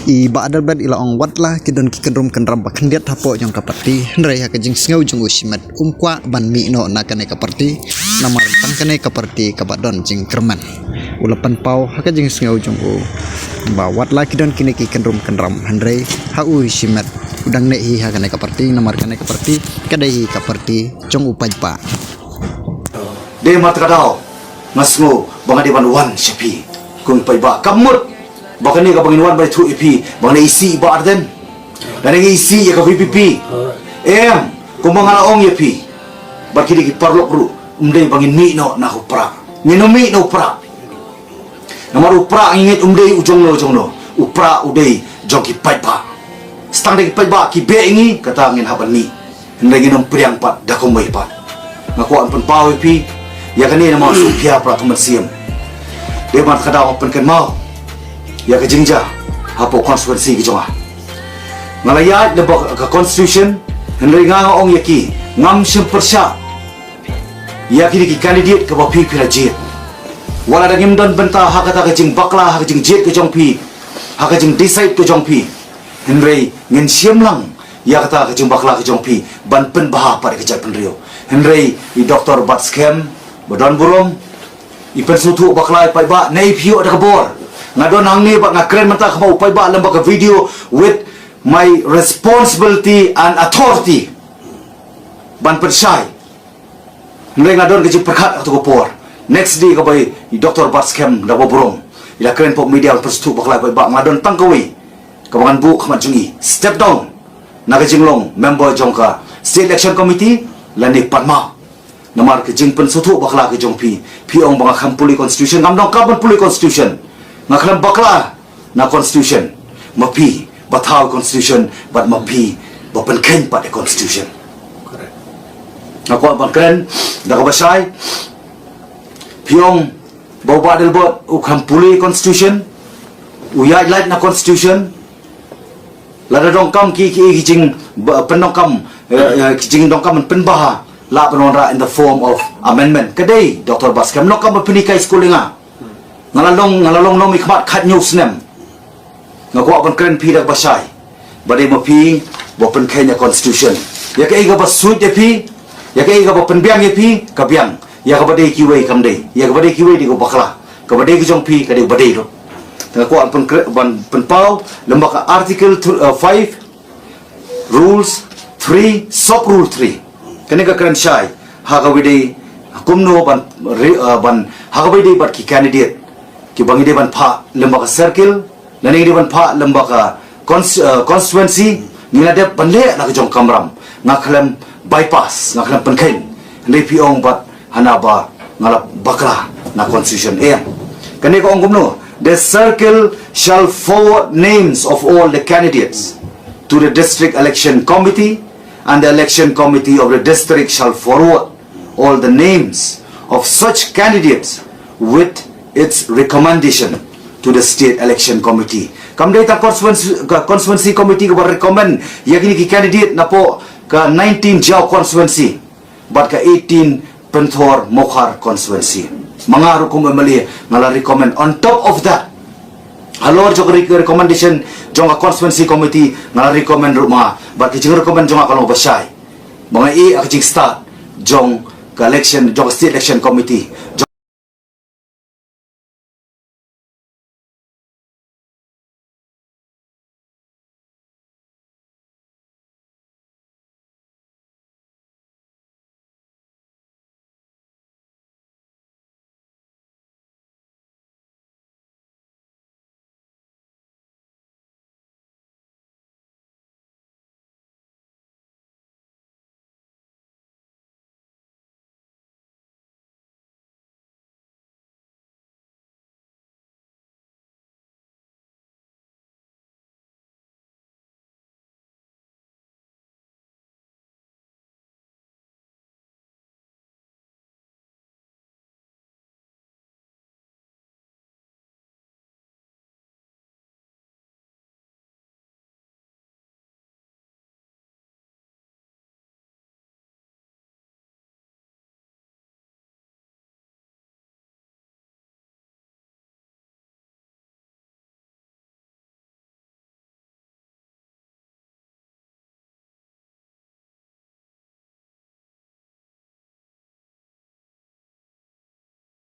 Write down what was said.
Iba Adelbert ila ong Watla kidon kikendrum kendram bakendiat hapo jong kaparti hynrei haka jing sngau jong usimat umkwa ban mi no nakane kaparti namar tangkane kaparti kabadon jing kerman ulapan pau haka jing sngau jong u ba Watla kidon kini kikendrum kendram hynrei ha usimat udang ne hi haka ne kaparti namar kane kaparti kadai kaparti jong upajpa de mat kadao masngo bangadi ban wan shapi kung paiba kamut bahkan ni kabangin wan bai thu ipi bang isi ba arden dan isi ya ka pipi kumangala ong yapi bakidi ki parlok ru umdei bangin mi no na upra ni no mi no upra namar upra ingit umdei ujong no upra udei joki paiba stang de paiba ki be ingi kata ngin haban ni ndai nom priang pat da ko mai pat ngako an pun pau ipi ya kani na ma su pia pra kuman siam de man kada open kan mau ya ke jingja hapo konstitusi ki jonga ngalaya de ka constitution hynrei nga ong yaki ngam sim persya ya ki candidate ka ba pi jit wala dagim don benta haka ta jing bakla haka jing jet ke jong pi haka jing decide ke jong pi hynrei ngin siam lang ya kata ke jing bakla ke jong pi ban pen bah pa ke jat pen rio hynrei i doktor bat scam bodon burom i pen sutu bakla pa ba nei pio da kabor ngadon hang ni bak ngakren mata kau pai ba lembak video with my responsibility and authority ban persai hynrei ngadon ke perkhat atau por next day ka bai doktor bat scam da bobrong ila kren pop media perstu bakla pai ba ngadon tangkawi kabangan bu khamat jungi step down naga jinglong member jongka state election committee lani patma namar ke jing pen sutu bakla ke jongpi ong banga khampuli constitution ngamdong kaban puli constitution ngaklam bakla na constitution mapi bathau constitution but mapi bapen ken pat constitution correct ngako ban kren da ka basai piong bawa Adelbert ukam puli constitution uyai light na constitution lada dongkam ki jing penongkam jing dongkam penbaha la penonra in the form of amendment kadai Dr. Baskam nokam penikai schoolinga ngalalong no mikmat khat news nem ngako apan kren pi dak basai bade mo pi bo pen Kenya constitution ya ke ga basut de pi ya ke ga bo pen biang ye pi ka biang ya ka bade ki wei kam dei ya ka bade ki wei di go bakla ka bade ki jong pi ka de bade ro ngako apan ban pen pau lembaka article 5 rules 3 sub rule 3 kene ka kren shai ha ka wei kumno ban ha ka wei bat ki candidate ki bangi de ban pha lembaga circle lani de ban pha lembaga constituency nila de banle na jong kamram ngakhlem bypass ngakhlem penkhen ndei piong bat hanaba ngala bakla na constitution kane ko ongumno the circle shall forward names of all the candidates to the district election committee and the election committee of the district shall forward all the names of such candidates with its recommendation to the state election committee. Kamdai ta constituency committee ko recommend yakini ki candidate na po ka 19 Jaw constituency but ka 18 Penthor Mokhar constituency. Mga rukum emali ngala recommend on top of that. Halor jog recommendation jong constituency committee ngala recommend ruma but ki recommend jong kalong basay. Mga akjing start jong ka election jong state election committee